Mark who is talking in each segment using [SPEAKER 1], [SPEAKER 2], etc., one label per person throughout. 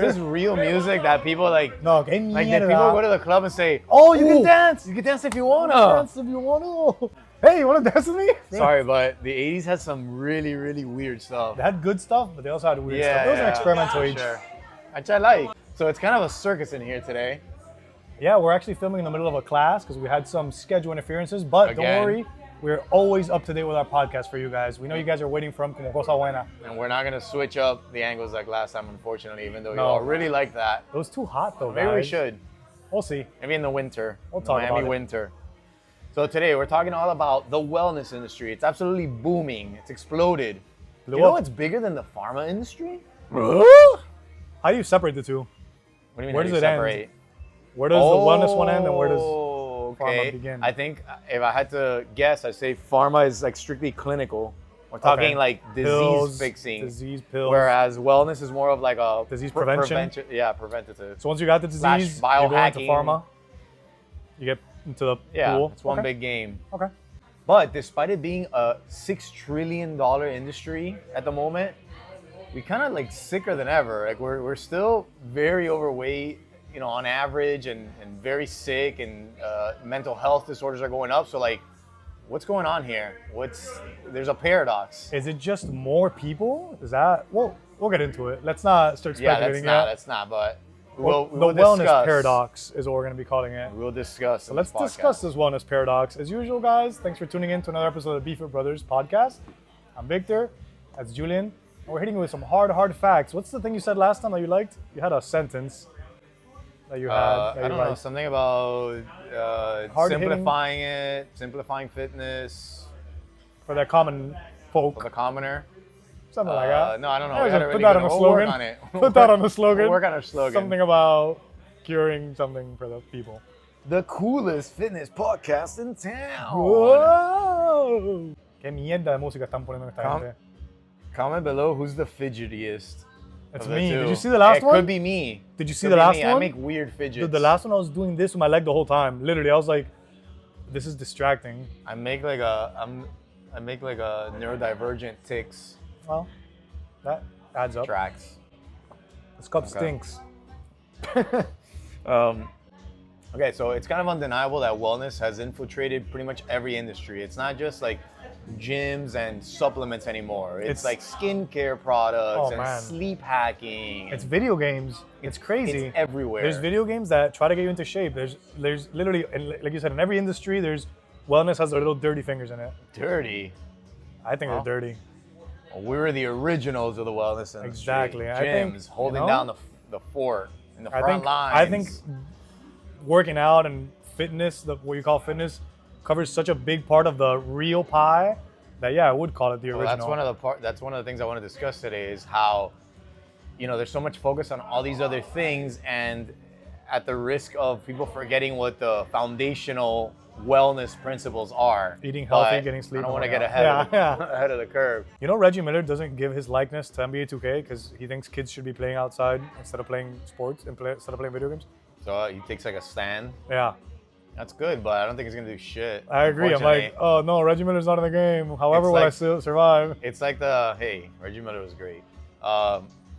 [SPEAKER 1] This is real music that people like.
[SPEAKER 2] No, que
[SPEAKER 1] Like
[SPEAKER 2] mierda.
[SPEAKER 1] that people go to the club and say,
[SPEAKER 2] Oh,
[SPEAKER 1] you can dance. You can dance if you wanna.
[SPEAKER 2] Dance if you wanna. Hey, you wanna dance with me?
[SPEAKER 1] Sorry, but the 80s had some really, really weird stuff.
[SPEAKER 2] They had good stuff, but they also had weird stuff. It was an experimental age.
[SPEAKER 1] Sure. Which I like. So it's kind of a circus in here today.
[SPEAKER 2] Yeah, we're actually filming in the middle of a class because we had some schedule interferences, but
[SPEAKER 1] Again.
[SPEAKER 2] don't worry, we're always up to date with our podcast for you guys. We know you guys are waiting for them como cosa buena.
[SPEAKER 1] And we're not gonna switch up the angles like last time, unfortunately, even though you
[SPEAKER 2] No.
[SPEAKER 1] all really like that.
[SPEAKER 2] It was too hot though,
[SPEAKER 1] Maybe
[SPEAKER 2] guys.
[SPEAKER 1] we should.
[SPEAKER 2] We'll see.
[SPEAKER 1] Maybe in the winter.
[SPEAKER 2] We'll talk
[SPEAKER 1] Miami
[SPEAKER 2] about it.
[SPEAKER 1] winter. So today we're talking all about the wellness industry. It's absolutely booming. It's exploded.
[SPEAKER 2] Blew
[SPEAKER 1] You know
[SPEAKER 2] up.
[SPEAKER 1] what's bigger than the pharma industry?
[SPEAKER 2] How do you separate the two?
[SPEAKER 1] What do you mean?
[SPEAKER 2] Where
[SPEAKER 1] how
[SPEAKER 2] does
[SPEAKER 1] do you
[SPEAKER 2] it end?
[SPEAKER 1] separate?
[SPEAKER 2] Where does the wellness one end and where does
[SPEAKER 1] okay.
[SPEAKER 2] pharma begin?
[SPEAKER 1] I think if I had to guess, I'd say pharma is like strictly clinical. We're talking
[SPEAKER 2] Okay.
[SPEAKER 1] like disease
[SPEAKER 2] Pills,
[SPEAKER 1] fixing.
[SPEAKER 2] disease pills.
[SPEAKER 1] Whereas wellness is more of like a
[SPEAKER 2] Disease prevention?
[SPEAKER 1] Preventative.
[SPEAKER 2] So once you got the
[SPEAKER 1] Slash
[SPEAKER 2] disease, you go into
[SPEAKER 1] biohacking.
[SPEAKER 2] pharma. You get into the
[SPEAKER 1] Yeah,
[SPEAKER 2] pool.
[SPEAKER 1] it's one
[SPEAKER 2] Okay.
[SPEAKER 1] big game.
[SPEAKER 2] Okay.
[SPEAKER 1] But despite it being a $6 trillion industry at the moment, we kind of like sicker than ever. Like we're still very overweight, you know, on average, and very sick, and mental health disorders are going up. So like, what's going on here? There's a paradox.
[SPEAKER 2] Is it just more people? Is that? We'll get into it. Let's not start
[SPEAKER 1] Yeah,
[SPEAKER 2] speculating
[SPEAKER 1] that's not. But we'll
[SPEAKER 2] the wellness
[SPEAKER 1] discuss.
[SPEAKER 2] paradox is what we're going to be calling it.
[SPEAKER 1] We'll discuss.
[SPEAKER 2] So let's discuss this wellness paradox. As usual, guys, thanks for tuning in to another episode of Beef It Brothers podcast. I'm Victor. That's Julian. And we're hitting you with some hard facts. What's the thing you said last time that you liked? You had a sentence that you had.
[SPEAKER 1] I don't know, something about
[SPEAKER 2] Hard-hitting.
[SPEAKER 1] simplifying fitness
[SPEAKER 2] For the common folk.
[SPEAKER 1] for the commoner.
[SPEAKER 2] Something like that.
[SPEAKER 1] No, I don't know.
[SPEAKER 2] Yeah,
[SPEAKER 1] We
[SPEAKER 2] just
[SPEAKER 1] gotta
[SPEAKER 2] put
[SPEAKER 1] really
[SPEAKER 2] that
[SPEAKER 1] get
[SPEAKER 2] on a
[SPEAKER 1] we'll
[SPEAKER 2] slogan.
[SPEAKER 1] work on it.
[SPEAKER 2] Put that on the slogan.
[SPEAKER 1] We'll work on our slogan.
[SPEAKER 2] Something about curing something for the people.
[SPEAKER 1] The coolest fitness podcast in town.
[SPEAKER 2] Whoa! Qué mierda de música están poniendo esta gente.
[SPEAKER 1] Comment below who's the fidgetiest.
[SPEAKER 2] It's
[SPEAKER 1] of the
[SPEAKER 2] me.
[SPEAKER 1] two.
[SPEAKER 2] Did you see the last one?
[SPEAKER 1] It could be me.
[SPEAKER 2] Did you see
[SPEAKER 1] Could
[SPEAKER 2] the
[SPEAKER 1] be
[SPEAKER 2] last
[SPEAKER 1] me.
[SPEAKER 2] one?
[SPEAKER 1] I make weird fidgets.
[SPEAKER 2] Dude, the last one I was doing this with my leg the whole time. Literally, I was like, this is distracting.
[SPEAKER 1] I make like a neurodivergent tics
[SPEAKER 2] Well, that adds up.
[SPEAKER 1] tracks.
[SPEAKER 2] This cup
[SPEAKER 1] Okay.
[SPEAKER 2] stinks.
[SPEAKER 1] Okay, so it's kind of undeniable that wellness has infiltrated pretty much every industry. It's not just like gyms and supplements anymore. It's like skincare products and
[SPEAKER 2] man.
[SPEAKER 1] sleep hacking.
[SPEAKER 2] It's video games. It's crazy.
[SPEAKER 1] It's everywhere.
[SPEAKER 2] There's video games that try to get you into shape. There's literally, and like you said, in every industry, there's wellness has their little dirty fingers in it.
[SPEAKER 1] dirty.
[SPEAKER 2] I think
[SPEAKER 1] Well,
[SPEAKER 2] they're dirty.
[SPEAKER 1] Well, we were the originals of the wellness industry.
[SPEAKER 2] Exactly. I
[SPEAKER 1] Gyms
[SPEAKER 2] think,
[SPEAKER 1] holding
[SPEAKER 2] you know,
[SPEAKER 1] down the fort in the
[SPEAKER 2] I
[SPEAKER 1] front
[SPEAKER 2] think
[SPEAKER 1] lines.
[SPEAKER 2] I think working out and fitness, what you call fitness, covers such a big part of the real pie that I would call it the original.
[SPEAKER 1] That's one of the things I want to discuss today is how, you know, there's so much focus on all these other things, and at the risk of people forgetting what the foundational wellness principles are.
[SPEAKER 2] Eating healthy,
[SPEAKER 1] But
[SPEAKER 2] getting sleep.
[SPEAKER 1] I don't want to
[SPEAKER 2] and
[SPEAKER 1] get
[SPEAKER 2] working out.
[SPEAKER 1] ahead ahead of the curve.
[SPEAKER 2] You know, Reggie Miller doesn't give his likeness to NBA 2K because he thinks kids should be playing outside instead of playing sports and instead of playing video games.
[SPEAKER 1] So he takes like a stand.
[SPEAKER 2] Yeah,
[SPEAKER 1] That's good, but I don't think he's gonna do shit.
[SPEAKER 2] I agree. I'm like,
[SPEAKER 1] unfortunately.
[SPEAKER 2] oh no, Reggie Miller's not in the game. However,
[SPEAKER 1] It's
[SPEAKER 2] will I
[SPEAKER 1] like-
[SPEAKER 2] still survive?
[SPEAKER 1] It's like Reggie Miller was great.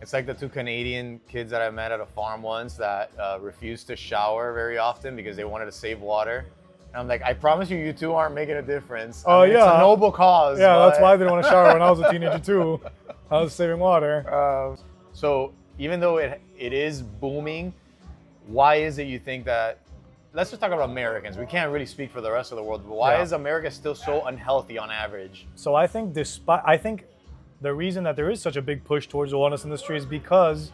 [SPEAKER 1] It's like the two Canadian kids that I met at a farm once that refused to shower very often because they wanted to save water. And I'm like, I promise you two aren't making a difference.
[SPEAKER 2] Oh,
[SPEAKER 1] It's
[SPEAKER 2] yeah.
[SPEAKER 1] a noble cause.
[SPEAKER 2] Yeah,
[SPEAKER 1] but-
[SPEAKER 2] that's why I didn't want to shower when I was a teenager too. I was saving water.
[SPEAKER 1] So even though it is booming, why is it you think that? Let's just talk about Americans. We can't really speak for the rest of the world, but why
[SPEAKER 2] Yeah.
[SPEAKER 1] is America still so unhealthy on average?
[SPEAKER 2] So I think the reason that there is such a big push towards the wellness industry is because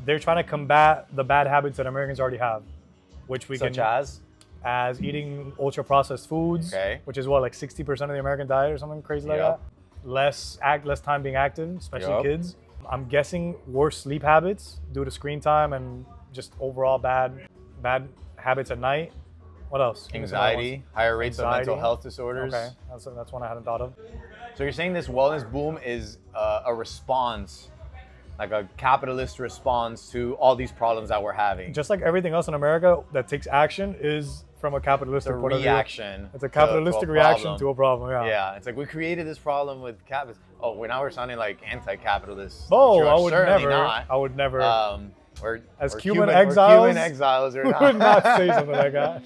[SPEAKER 2] they're trying to combat the bad habits that Americans already have, which we
[SPEAKER 1] Such
[SPEAKER 2] can as eating ultra processed foods,
[SPEAKER 1] Okay.
[SPEAKER 2] which is what, like 60% of the American diet or something crazy like
[SPEAKER 1] Yep.
[SPEAKER 2] that. Less time being active, especially
[SPEAKER 1] Yep.
[SPEAKER 2] kids. I'm guessing worse sleep habits due to screen time and just overall bad habits at night. What else?
[SPEAKER 1] Anxiety, higher rates of mental
[SPEAKER 2] Anxiety.
[SPEAKER 1] health disorders.
[SPEAKER 2] Okay, that's one I hadn't thought of.
[SPEAKER 1] So you're saying this wellness boom is a response like a capitalist response to all these problems that we're having.
[SPEAKER 2] Just like everything else in America that takes action is from a capitalistic
[SPEAKER 1] It's a
[SPEAKER 2] point of view.
[SPEAKER 1] reaction.
[SPEAKER 2] It's a capitalistic reaction to a problem. Yeah.
[SPEAKER 1] Yeah, it's like we created this problem with capitalists. Oh, now we're sounding like anti-capitalists.
[SPEAKER 2] Oh,
[SPEAKER 1] which we are
[SPEAKER 2] I would
[SPEAKER 1] certainly
[SPEAKER 2] never.
[SPEAKER 1] Not.
[SPEAKER 2] I would never.
[SPEAKER 1] We're
[SPEAKER 2] Cuban
[SPEAKER 1] We're
[SPEAKER 2] exiles,
[SPEAKER 1] Cuban exiles. We're
[SPEAKER 2] we
[SPEAKER 1] not.
[SPEAKER 2] would not say something like that.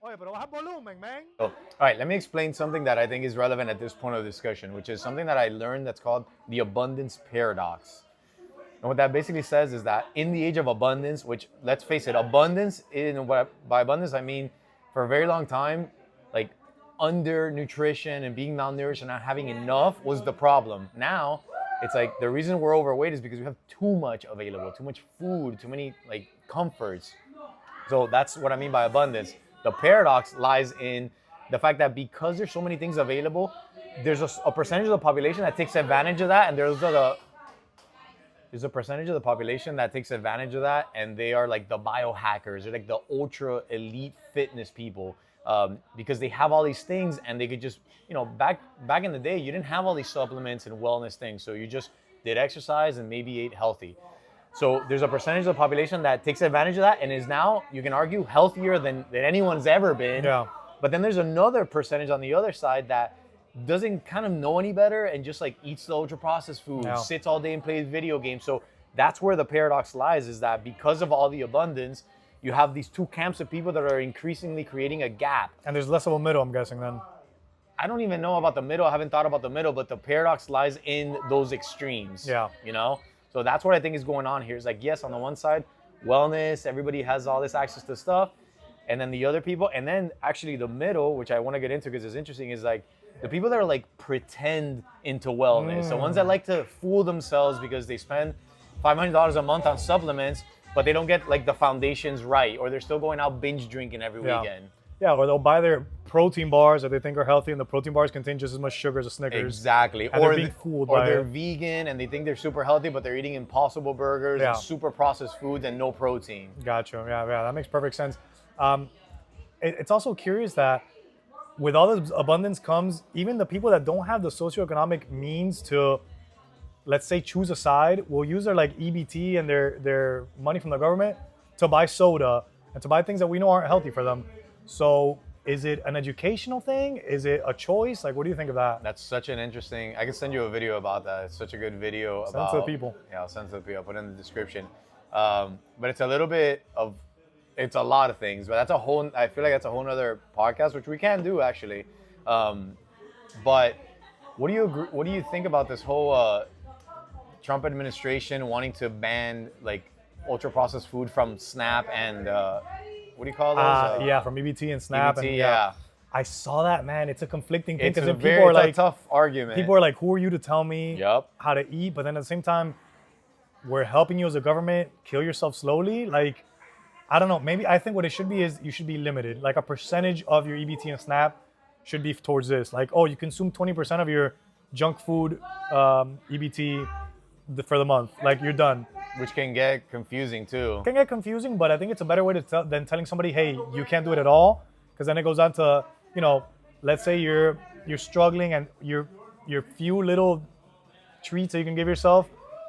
[SPEAKER 2] Oye, pero baja volumen, man.
[SPEAKER 1] Oh, all right, let me explain something that I think is relevant at this point of the discussion, which is something that I learned that's called the abundance paradox. And what that basically says is that in the age of abundance, which, let's face it, abundance, by abundance I mean for a very long time, like undernutrition and being malnourished and not having enough was the problem. Now, it's like the reason we're overweight is because we have too much available, too much food, too many like comforts. So that's what I mean by abundance. The paradox lies in the fact that because there's so many things available, there's a percentage of the population that takes advantage of that, and there's a percentage of the population that takes advantage of that, and they are like the biohackers. They're like the ultra elite fitness people because they have all these things, and they could just, back in the day, you didn't have all these supplements and wellness things, so you just did exercise and maybe ate healthy. So there's a percentage of the population that takes advantage of that and is now, you can argue, healthier than anyone's ever been.
[SPEAKER 2] Yeah.
[SPEAKER 1] But then there's another percentage on the other side that doesn't kind of know any better and just like eats the ultra processed food,
[SPEAKER 2] Yeah.
[SPEAKER 1] sits all day and plays video games. So that's where the paradox lies, is that because of all the abundance, you have these two camps of people that are increasingly creating a gap.
[SPEAKER 2] And there's less of a middle, I'm guessing then.
[SPEAKER 1] I don't even know about the middle. I haven't thought about the middle, but the paradox lies in those extremes.
[SPEAKER 2] Yeah.
[SPEAKER 1] So that's what I think is going on here. It's like, yes, on the one side, wellness, everybody has all this access to stuff. And then the other people, and then actually the middle, which I want to get into because it's interesting, is like the people that are like pretend into wellness. The ones that like to fool themselves because they spend $500 a month on supplements, but they don't get like the foundations right, or they're still going out binge drinking every weekend.
[SPEAKER 2] Yeah, or they'll buy their protein bars that they think are healthy, and the protein bars contain just as much sugar as a Snickers.
[SPEAKER 1] Exactly.
[SPEAKER 2] And they're being fooled
[SPEAKER 1] or
[SPEAKER 2] by
[SPEAKER 1] they're
[SPEAKER 2] it.
[SPEAKER 1] vegan and they think they're super healthy, but they're eating Impossible burgers and super processed foods and no protein.
[SPEAKER 2] Gotcha. Yeah, that makes perfect sense. It's also curious that with all this abundance comes even the people that don't have the socioeconomic means to, let's say, choose a side, will use their like EBT and their money from the government to buy soda and to buy things that we know aren't healthy for them. So is it an educational thing? Is it a choice? Like, what do you think of that?
[SPEAKER 1] That's such an interesting, I can send you a video about that. It's such a good video about.
[SPEAKER 2] Send it to the people.
[SPEAKER 1] Yeah, I'll send it to the people. I'll put it in the description. But it's a little bit of, it's a lot of things, but I feel like that's a whole nother podcast, which we can do actually. But what do you think about this whole Trump administration wanting to ban like ultra processed food from SNAP and what do you call those?
[SPEAKER 2] Yeah, from EBT and SNAP.
[SPEAKER 1] EBT,
[SPEAKER 2] and,
[SPEAKER 1] yeah.
[SPEAKER 2] I saw that, man. It's a conflicting thing
[SPEAKER 1] It's
[SPEAKER 2] because
[SPEAKER 1] a
[SPEAKER 2] people are like,
[SPEAKER 1] tough argument.
[SPEAKER 2] people are like, who are you to tell me
[SPEAKER 1] Yup.
[SPEAKER 2] how to eat? But then at the same time, we're helping you as a government kill yourself slowly. Like, I don't know. Maybe I think what it should be is you should be limited. Like a percentage of your EBT and SNAP should be towards this. Like, oh, you consume 20% of your junk food EBT for the month. Like, you're done.
[SPEAKER 1] Which can get confusing too.
[SPEAKER 2] It can get confusing, but I think it's a better way to than telling somebody, hey, you can't do it at all. Because then it goes on to, let's say you're struggling and your few little treats that you can give yourself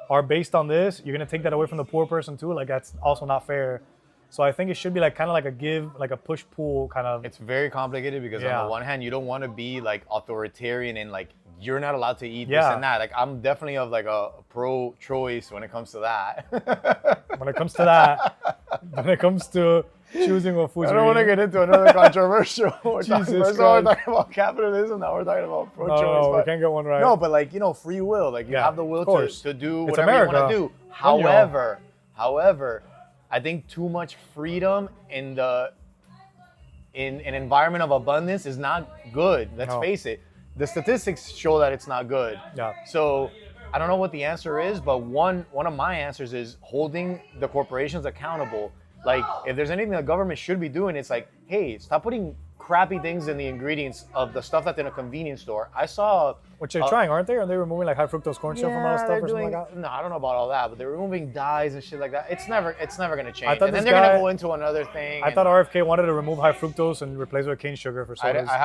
[SPEAKER 2] are based on this. You're gonna take that away from the poor person too. Like, that's also not fair. So I think it should be like kind of like a give, like a push-pull kind of.
[SPEAKER 1] It's very complicated because on the one hand, you don't want to be like authoritarian and like you're not allowed to eat this and that. Like, I'm definitely of like a pro-choice when it comes to that.
[SPEAKER 2] When it comes to that, when it comes to choosing what foods
[SPEAKER 1] I don't want to get into another controversial. First
[SPEAKER 2] Jesus
[SPEAKER 1] of all, we're
[SPEAKER 2] Christ.
[SPEAKER 1] talking about capitalism. Now we're talking about pro-choice.
[SPEAKER 2] No, we
[SPEAKER 1] but-
[SPEAKER 2] can't get one right.
[SPEAKER 1] No, but like, free will. Like, you
[SPEAKER 2] Yeah,
[SPEAKER 1] have the will
[SPEAKER 2] of course.
[SPEAKER 1] to do
[SPEAKER 2] It's
[SPEAKER 1] whatever you want
[SPEAKER 2] America.
[SPEAKER 1] to do.
[SPEAKER 2] And y'all.
[SPEAKER 1] However, I think too much freedom in an environment of abundance is not good. Let's face it. The statistics show that it's not good.
[SPEAKER 2] Yeah.
[SPEAKER 1] So I don't know what the answer is, but one of my answers is holding the corporations accountable. Like, if there's anything the government should be doing, it's like, hey, stop putting crappy things in the ingredients of the stuff that's in a convenience store. I saw...
[SPEAKER 2] Which they're trying, aren't they? Are they removing like high fructose corn syrup from all that stuff or something like that?
[SPEAKER 1] No, I don't know about all that, but they're removing dyes and shit like that. It's never going to change.
[SPEAKER 2] I thought
[SPEAKER 1] And then
[SPEAKER 2] this
[SPEAKER 1] they're going
[SPEAKER 2] guy-
[SPEAKER 1] to go into another thing.
[SPEAKER 2] I thought RFK wanted to remove high fructose and replace it with cane sugar for sodas.
[SPEAKER 1] I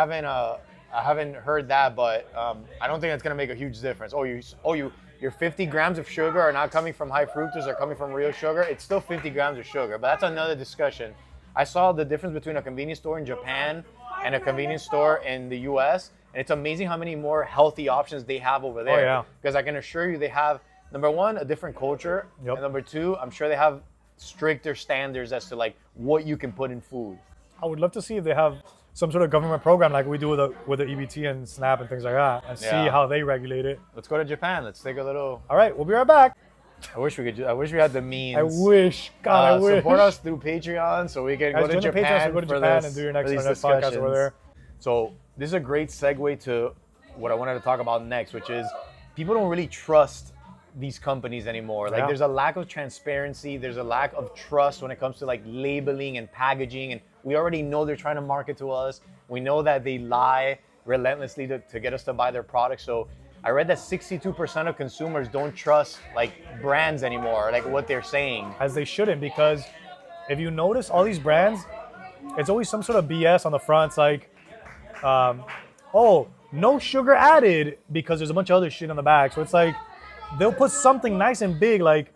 [SPEAKER 1] haven't heard that, but I don't think that's going to make a huge difference. You your 50 grams of sugar are not coming from high fructose or coming from real sugar, it's still 50 grams of sugar. But that's another discussion. I saw the difference between a convenience store in Japan and a convenience store in the US. And it's amazing how many more healthy options they have over there.
[SPEAKER 2] Oh, yeah.
[SPEAKER 1] Because I can assure you they have, number one, a different culture.
[SPEAKER 2] Yep.
[SPEAKER 1] And number two, I'm sure they have stricter standards as to like what you can put in food.
[SPEAKER 2] I would love to see if they have some sort of government program like we do with the EBT and SNAP and things like that, and see how they regulate it.
[SPEAKER 1] Let's go to Japan. Let's take a little.
[SPEAKER 2] All right, we'll be right back.
[SPEAKER 1] I wish we had the means.
[SPEAKER 2] I wish, God, I wish.
[SPEAKER 1] Support us through Patreon so we can go to Japan,
[SPEAKER 2] and do your next podcast over there.
[SPEAKER 1] So this is a great segue to what I wanted to talk about next, which is people don't really trust these companies anymore. Like there's a lack of transparency. There's a lack of trust when it comes to like labeling and packaging. And we already know they're trying to market to us. We know that they lie relentlessly to get us to buy their products. So I read that 62% of consumers don't trust like brands anymore, like what they're saying.
[SPEAKER 2] As they shouldn't, because if you notice all these brands, it's always some sort of BS on the front. It's like, oh, no sugar added, because there's a bunch of other shit on the back. So it's like, they'll put something nice and big like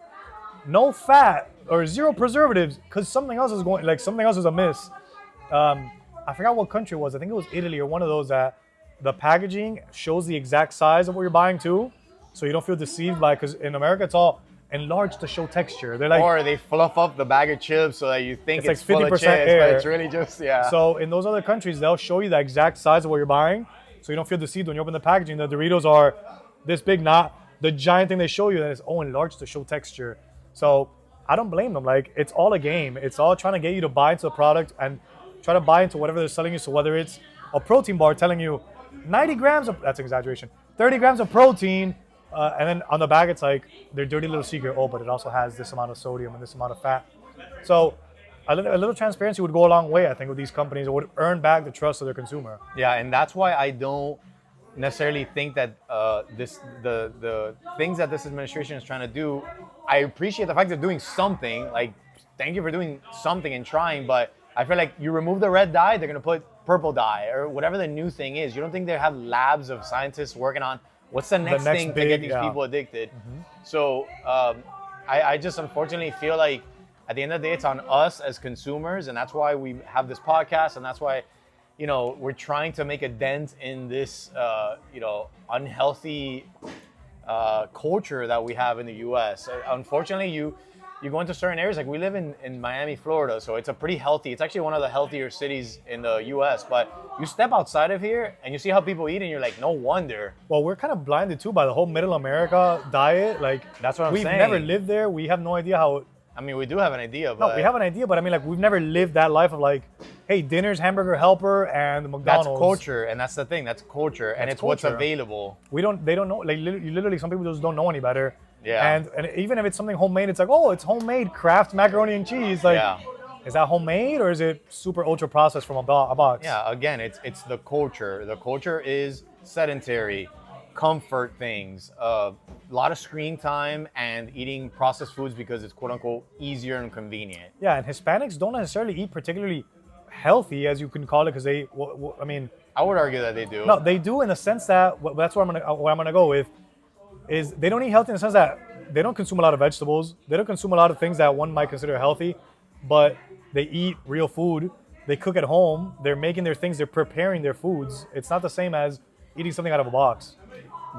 [SPEAKER 2] no fat or zero preservatives because something else is amiss. I forgot what country it was. I think it was Italy or one of those that the packaging shows the exact size of what you're buying too, so you don't feel deceived by, because in America it's all enlarged to show texture. They're like,
[SPEAKER 1] or they fluff up the bag of chips so that you think it's
[SPEAKER 2] like
[SPEAKER 1] full of
[SPEAKER 2] 50%
[SPEAKER 1] chips,
[SPEAKER 2] air.
[SPEAKER 1] but it's really just
[SPEAKER 2] So in those other countries, they'll show you the exact size of what you're buying, so you don't feel deceived when you open the packaging. The Doritos are this big, not the giant thing they show you that is enlarged to show texture. So I don't blame them. Like, it's all a game. It's all trying to get you to buy into a product and try to buy into whatever they're selling you. So whether it's a protein bar telling you 90 grams of, that's an exaggeration, 30 grams of protein, and then on the bag it's like their dirty little secret, oh, but it also has this amount of sodium and this amount of fat. So a little transparency would go a long way, I think, with these companies. It would earn back the trust of their consumer.
[SPEAKER 1] Yeah, and that's why I don't necessarily think that the things that this administration is trying to do, I appreciate the fact they're doing something. Like, thank you for doing something and trying, but I feel like you remove the red dye, they're gonna put purple dye or whatever the new thing is. You don't think they have labs of scientists working on what's the next thing to get these people addicted? Mm-hmm. So I just unfortunately feel like at the end of the day, it's on us as consumers, and that's why we have this podcast, and that's why, you know, we're trying to make a dent in this, unhealthy culture that we have in the U.S. Unfortunately, you go into certain areas, like we live in Miami, Florida, so it's it's actually one of the healthier cities in the U.S., but you step outside of here and you see how people eat and you're like, no wonder.
[SPEAKER 2] Well, we're kind of blinded too by the whole middle America diet. Like,
[SPEAKER 1] that's what I'm saying.
[SPEAKER 2] We've never lived there. We have no idea how
[SPEAKER 1] I mean, we do have an idea, but...
[SPEAKER 2] No, we have an idea, but I mean, like, we've never lived that life of like, hey, dinner's Hamburger Helper and the McDonald's.
[SPEAKER 1] That's culture, and that's the thing. That's culture, and it's what's available.
[SPEAKER 2] They don't know. Like, literally, some people just don't know any better.
[SPEAKER 1] Yeah.
[SPEAKER 2] And even if it's something homemade, it's like, oh, it's homemade Kraft macaroni and cheese. Like, is that homemade or is it super ultra processed from a box?
[SPEAKER 1] Yeah. Again, it's the culture. The culture is sedentary, comfort things, a lot of screen time, and eating processed foods because it's quote unquote easier and convenient.
[SPEAKER 2] Yeah, and Hispanics don't necessarily eat particularly healthy, as you can call it, because they, I mean,
[SPEAKER 1] I would argue that they do.
[SPEAKER 2] No, they do in the sense that that's what I'm gonna go with, is they don't eat healthy in the sense that they don't consume a lot of vegetables, they don't consume a lot of things that one might consider healthy, but they eat real food, they cook at home, they're making their things, they're preparing their foods. It's not the same as eating something out of a box.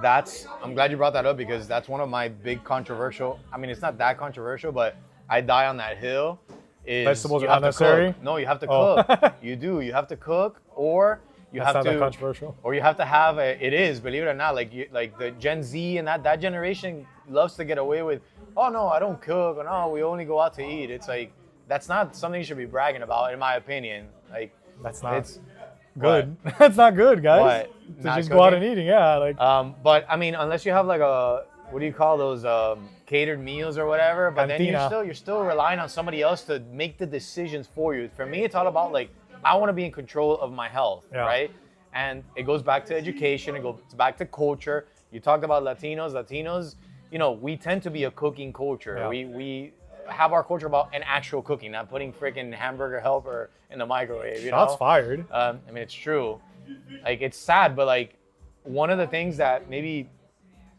[SPEAKER 1] I'm glad you brought that up, because that's one of my big controversial, I mean, it's not that controversial, but I die on that hill.
[SPEAKER 2] Vegetables are unnecessary?
[SPEAKER 1] No, you have to cook. You have to cook, or you
[SPEAKER 2] that's
[SPEAKER 1] have
[SPEAKER 2] not
[SPEAKER 1] to,
[SPEAKER 2] that controversial.
[SPEAKER 1] Or you have to have it is, believe it or not, like the Gen Z and that generation loves to get away with, oh no, I don't cook, or no, we only go out to eat. It's like, that's not something you should be bragging about, in my opinion. Like,
[SPEAKER 2] that's not.
[SPEAKER 1] It's
[SPEAKER 2] good. That's not good, guys.
[SPEAKER 1] What?
[SPEAKER 2] To just go out and eating, yeah. Like,
[SPEAKER 1] but I mean, unless you have like what do you call those, catered meals or whatever? But
[SPEAKER 2] Cantina.
[SPEAKER 1] then you're still relying on somebody else to make the decisions for you. For me, it's all about like, I want to be in control of my health, right? And it goes back to education. It goes back to culture. You talked about Latinos. You know, we tend to be a cooking culture.
[SPEAKER 2] Yeah.
[SPEAKER 1] We have our culture about an actual cooking, not putting freaking Hamburger Helper in the microwave.
[SPEAKER 2] Shots fired.
[SPEAKER 1] I mean, it's true. Like, it's sad, but like, one of the things that maybe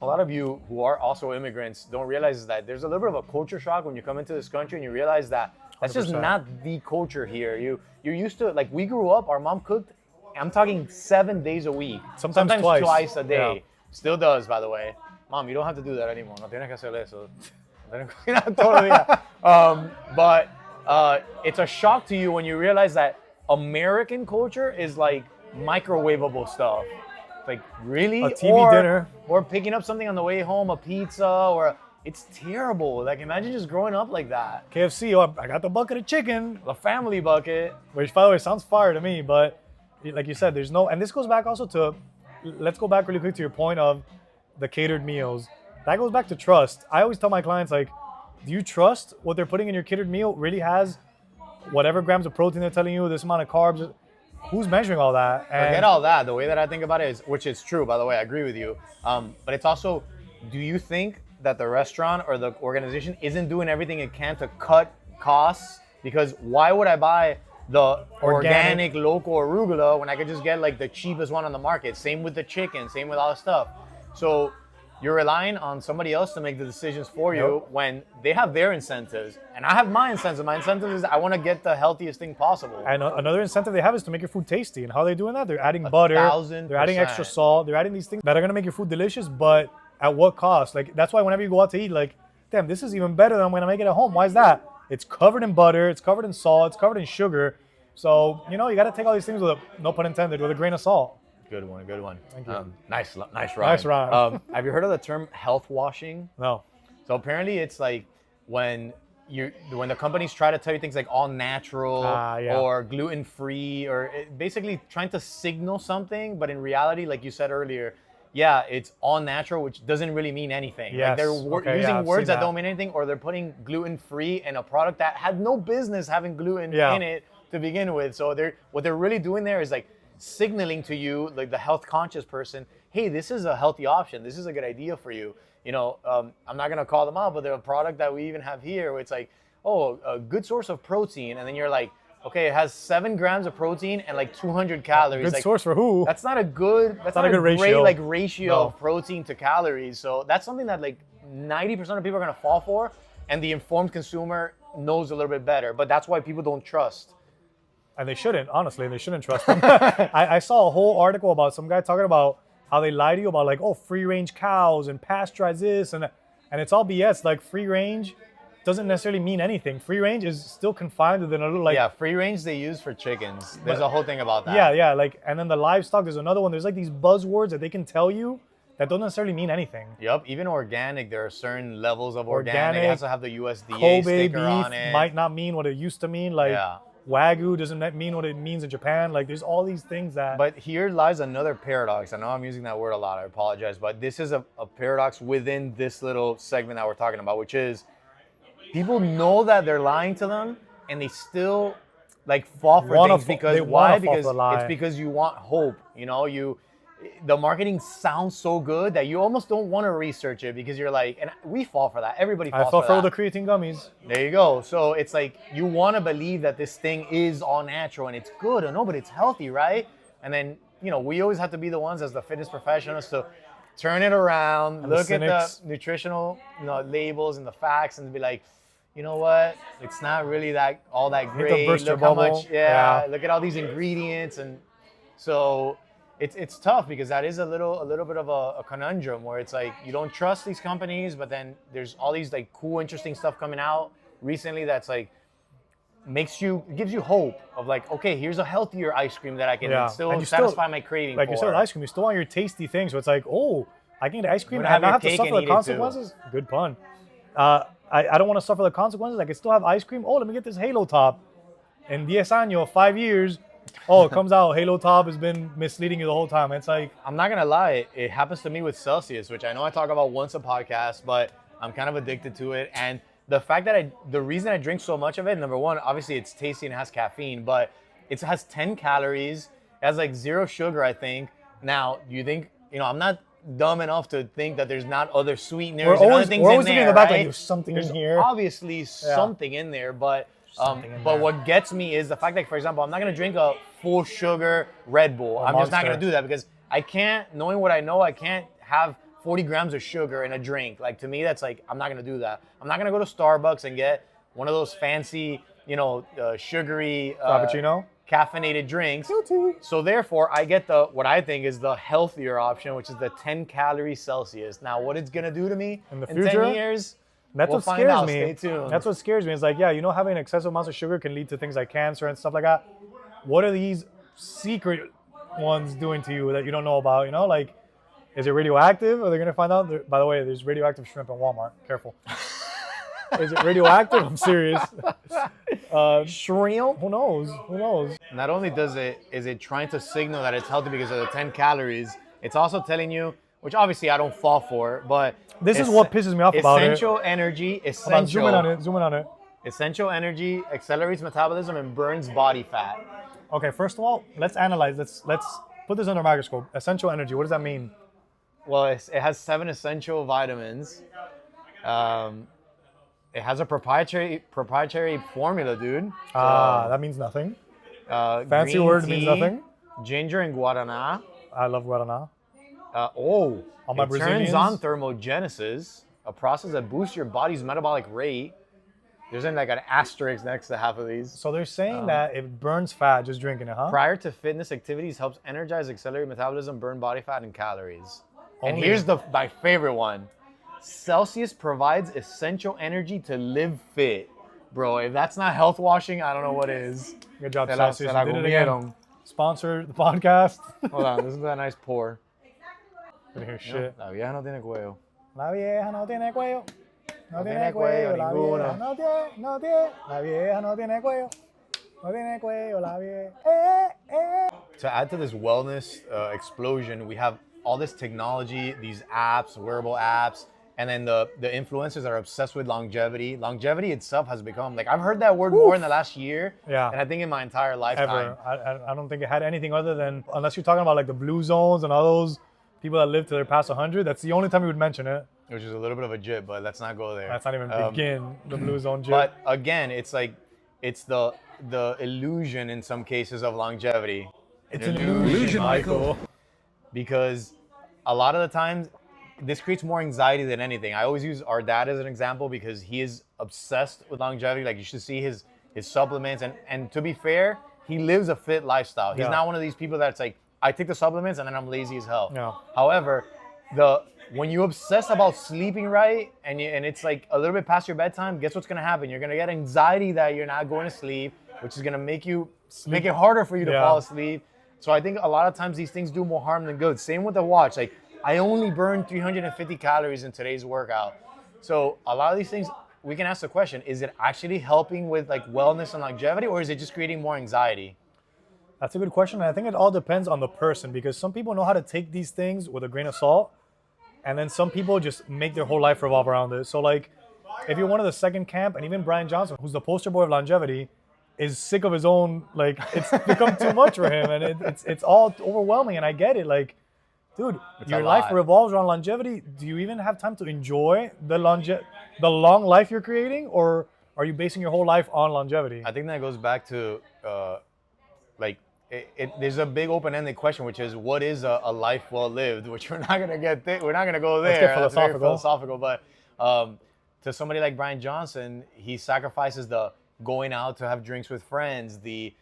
[SPEAKER 1] a lot of you who are also immigrants don't realize that there's a little bit of a culture shock when you come into this country and you realize that that's just
[SPEAKER 2] 100%.
[SPEAKER 1] not the culture here. You're used to, like, we grew up, our mom cooked, I'm talking 7 days a week.
[SPEAKER 2] Sometimes twice.
[SPEAKER 1] A day.
[SPEAKER 2] Yeah.
[SPEAKER 1] Still does, by the way. Mom, you don't have to do that anymore. No tienes que hacer eso. Totally. But it's a shock to you when you realize that American culture is like microwavable stuff. Like, really?
[SPEAKER 2] A TV dinner.
[SPEAKER 1] Or picking up something on the way home, a pizza, or it's terrible. Like, imagine just growing up like that.
[SPEAKER 2] KFC, oh, I got the bucket of chicken.
[SPEAKER 1] The family bucket.
[SPEAKER 2] Which, by the way, sounds fire to me, but like you said, there's no, and this goes back also to, let's go back really quick to your point of the catered meals. That goes back to trust. I always tell my clients, like, do you trust what they're putting in your catered meal really has whatever grams of protein they're telling you, this amount of carbs? Who's measuring all that? And
[SPEAKER 1] forget all that. The way that I think about it is, which is true, by the way, I agree with you. But it's also, do you think that the restaurant or the organization isn't doing everything it can to cut costs? Because why would I buy the organic local arugula when I could just get like the cheapest one on the market? Same with the chicken, same with all the stuff. So you're relying on somebody else to make the decisions for you when they have their incentives. And I have my incentive. My incentive is I want to get the healthiest thing possible.
[SPEAKER 2] And another incentive they have is to make your food tasty. And how are they doing that? They're adding butter,
[SPEAKER 1] 1,000%.
[SPEAKER 2] They're adding extra salt, they're adding these things that are going to make your food delicious, but at what cost? Like, that's why whenever you go out to eat, like, damn, this is even better than when I make it at home. Why is that? It's covered in butter, it's covered in salt, it's covered in sugar. So, you got to take all these things with no pun intended, with a grain of salt.
[SPEAKER 1] Good one, good one.
[SPEAKER 2] Thank you.
[SPEAKER 1] Nice rhyme.
[SPEAKER 2] Nice rhyme.
[SPEAKER 1] Have you heard of the term health washing?
[SPEAKER 2] No.
[SPEAKER 1] So apparently it's like when the companies try to tell you things like all natural or gluten free, or basically trying to signal something, but in reality, like you said earlier, yeah, it's all natural, which doesn't really mean anything.
[SPEAKER 2] Yes.
[SPEAKER 1] Like they're using words that don't mean anything, or they're putting gluten free in a product that had no business having gluten in it to begin with. So what they're really doing there is like signaling to you, like the health conscious person, hey, this is a healthy option. This is a good idea for you. I'm not gonna call them out, but they're a product that we even have here where it's like, oh, a good source of protein, and then you're like, okay, it has 7 grams of protein and like 200 calories.
[SPEAKER 2] Good
[SPEAKER 1] like,
[SPEAKER 2] source for who?
[SPEAKER 1] That's not a good. That's not a great
[SPEAKER 2] ratio.
[SPEAKER 1] Ratio of protein to calories. So that's something that like 90% of people are gonna fall for, and the informed consumer knows a little bit better. But that's why people don't trust.
[SPEAKER 2] And they shouldn't, honestly, they shouldn't trust them. I saw a whole article about some guy talking about how they lie to you about like, oh, free range cows and pasteurized this, and it's all BS. Like, free range doesn't necessarily mean anything. Free range is still confined within a little, like,
[SPEAKER 1] yeah, free range they use for chickens. There's a whole thing about that.
[SPEAKER 2] Yeah, like, and then the livestock, there's another one. There's like these buzzwords that they can tell you that don't necessarily mean anything.
[SPEAKER 1] Yep, even organic, there are certain levels of organic. It has to have the USDA
[SPEAKER 2] Kobe
[SPEAKER 1] sticker
[SPEAKER 2] beef
[SPEAKER 1] on it.
[SPEAKER 2] might not mean what it used to mean. Like, Wagyu doesn't mean what it means in Japan. Like, there's all these things that...
[SPEAKER 1] But here lies another paradox. I know I'm using that word a lot. I apologize. But this is a paradox within this little segment that we're talking about, which is people know that they're lying to them, and they still like fall for things because why? Because it's because you want hope. The marketing sounds so good that you almost don't want to research it because you're like, and we fall for that. Everybody falls for that.
[SPEAKER 2] I fell for the creatine gummies.
[SPEAKER 1] There you go. So it's like you want to believe that this thing is all natural and it's good. No, but it's healthy, right? And then, we always have to be the ones as the fitness professionals to turn it around, and look at the nutritional labels and the facts and be like, you know what? It's not really all that great. Look how much, look at all these ingredients. And so it's tough because that is a little bit of a conundrum where it's like you don't trust these companies, but then there's all these like cool, interesting stuff coming out recently that's like gives you hope of like, okay, here's a healthier ice cream that I can still satisfy my craving for.
[SPEAKER 2] Like you said with ice cream, you still want your tasty things. So it's like, oh, I can get ice cream and I don't have to suffer the consequences. Good pun. I don't want to suffer the consequences. I can still have ice cream. Oh, let me get this Halo Top. In 10 años, 5 years, oh, it comes out, Halo Top has been misleading you the whole time. It's like...
[SPEAKER 1] I'm not going to lie. It happens to me with Celsius, which I know I talk about once a podcast, but I'm kind of addicted to it. And the fact that the reason I drink so much of it, number one, obviously it's tasty and has caffeine, but it has 10 calories. It has like 0 sugar, I think. Now, do you think, I'm not dumb enough to think that there's not other sweeteners and other things
[SPEAKER 2] we're always
[SPEAKER 1] in there,
[SPEAKER 2] in the back,
[SPEAKER 1] right?
[SPEAKER 2] like, there's something in here.
[SPEAKER 1] Obviously something in there, but what gets me is the fact that, for example, I'm not going to drink a full sugar Red Bull. I'm just not going to do that because I can't, knowing what I know, I can't have 40 grams of sugar in a drink. Like, to me, that's like, I'm not gonna do that. I'm not gonna go to Starbucks and get one of those fancy, sugary,
[SPEAKER 2] Frappuccino.
[SPEAKER 1] caffeinated drinks.
[SPEAKER 2] Guilty.
[SPEAKER 1] So therefore, I get what I think is the healthier option, which is the 10 calories Celsius. Now, what it's gonna do to me
[SPEAKER 2] In the future?
[SPEAKER 1] 10 years,
[SPEAKER 2] That's
[SPEAKER 1] we'll
[SPEAKER 2] what
[SPEAKER 1] find
[SPEAKER 2] scares
[SPEAKER 1] out.
[SPEAKER 2] me.
[SPEAKER 1] Stay tuned.
[SPEAKER 2] That's what scares me. It's like, yeah, having excessive amounts of sugar can lead to things like cancer and stuff like that. What are these secret ones doing to you that you don't know about? Like, is it radioactive? Are they gonna find out? By the way, there's radioactive shrimp in Walmart. Careful. Is it radioactive? I'm serious.
[SPEAKER 1] Shrimp?
[SPEAKER 2] Who knows? Who knows?
[SPEAKER 1] Not only is it trying to signal that it's healthy because of the 10 calories, it's also telling you, which obviously I don't fall for, but
[SPEAKER 2] This is what pisses me off about it.
[SPEAKER 1] essential energy,
[SPEAKER 2] Hold on, zoom in on it. Zoom in on it.
[SPEAKER 1] essential energy accelerates metabolism and burns body fat.
[SPEAKER 2] Okay, first of all, let's analyze. Let's put this under a microscope. Essential energy. What does that mean?
[SPEAKER 1] Well, it has 7 essential vitamins. It has a proprietary formula, dude.
[SPEAKER 2] That means nothing. Fancy
[SPEAKER 1] Green
[SPEAKER 2] word
[SPEAKER 1] tea,
[SPEAKER 2] means nothing.
[SPEAKER 1] Ginger and guarana.
[SPEAKER 2] I love guarana.
[SPEAKER 1] All
[SPEAKER 2] my
[SPEAKER 1] it turns
[SPEAKER 2] Brazilians-
[SPEAKER 1] on thermogenesis, a process that boosts your body's metabolic rate. There's like an asterisk next to half of these.
[SPEAKER 2] So they're saying that it burns fat just drinking it, huh?
[SPEAKER 1] Prior to fitness activities, helps energize, accelerate metabolism, burn body fat, and calories. And
[SPEAKER 2] Only-
[SPEAKER 1] here's my favorite one. Celsius provides essential energy to live fit. Bro, if that's not health washing, I don't know what is.
[SPEAKER 2] Good job,
[SPEAKER 1] Se la
[SPEAKER 2] Celsius. You did it again.
[SPEAKER 1] comieron.
[SPEAKER 2] Sponsor the podcast.
[SPEAKER 1] Hold on, this is a nice pour.
[SPEAKER 2] Couldn't hear shit.
[SPEAKER 1] La vieja no tiene cuello.
[SPEAKER 2] La vieja no tiene cuello. No
[SPEAKER 1] tiene
[SPEAKER 2] tiene
[SPEAKER 1] cuello
[SPEAKER 2] cuello. La
[SPEAKER 1] ninguno.
[SPEAKER 2] vieja no tiene. La vieja no tiene cuello. No tiene cuello. La vieja.
[SPEAKER 1] To add to this wellness explosion, we have all this technology, these apps, wearable apps, and then the influencers that are obsessed with longevity. Longevity itself has become, like, I've heard that word more in the last year,
[SPEAKER 2] Yeah.
[SPEAKER 1] and I think in my entire lifetime.
[SPEAKER 2] Ever. I don't think it had anything other than, unless you're talking about like the blue zones and all those people that live till they're past 100, that's the only time you would mention it.
[SPEAKER 1] Which is a little bit of a jib, but let's not go there.
[SPEAKER 2] That's not even begin the blue zone jib.
[SPEAKER 1] But again, it's like, it's the illusion in some cases of longevity.
[SPEAKER 2] It's an illusion, Michael.
[SPEAKER 1] Because a lot of the times, this creates more anxiety than anything. I always use our dad as an example because he is obsessed with longevity. Like, you should see his supplements. And to be fair, he lives a fit lifestyle. He's
[SPEAKER 2] Yeah.
[SPEAKER 1] not one of these people that's like, I take the supplements and then I'm lazy as hell.
[SPEAKER 2] Yeah.
[SPEAKER 1] However, when you obsess about sleeping right and it's like a little bit past your bedtime, guess what's gonna happen? You're gonna get anxiety that you're not going to sleep, which is gonna make it harder for you to
[SPEAKER 2] Yeah.
[SPEAKER 1] fall asleep. So I think a lot of times these things do more harm than good. Same with the watch. Like, I only burn 350 calories in today's workout. So a lot of these things, we can ask the question, is it actually helping with like wellness and longevity, or is it just creating more anxiety?
[SPEAKER 2] That's a good question. And I think it all depends on the person, because some people know how to take these things with a grain of salt, and then some people just make their whole life revolve around it. So like, if you're one of the second camp, and even Brian Johnson, who's the poster boy of longevity, is sick of his own, like, it's become too much for him, and it's all overwhelming. And I get it. Like, dude, your life revolves around longevity. Do you even have time to enjoy the long life you're creating, or are you basing your whole life on longevity?
[SPEAKER 1] I think that goes back to there's a big open-ended question, which is, what is a life well lived? Which we're not gonna we're not gonna go there.
[SPEAKER 2] Let's get
[SPEAKER 1] That's very
[SPEAKER 2] philosophical.
[SPEAKER 1] But to somebody like Brian Johnson, he sacrifices the going out to have drinks with friends, the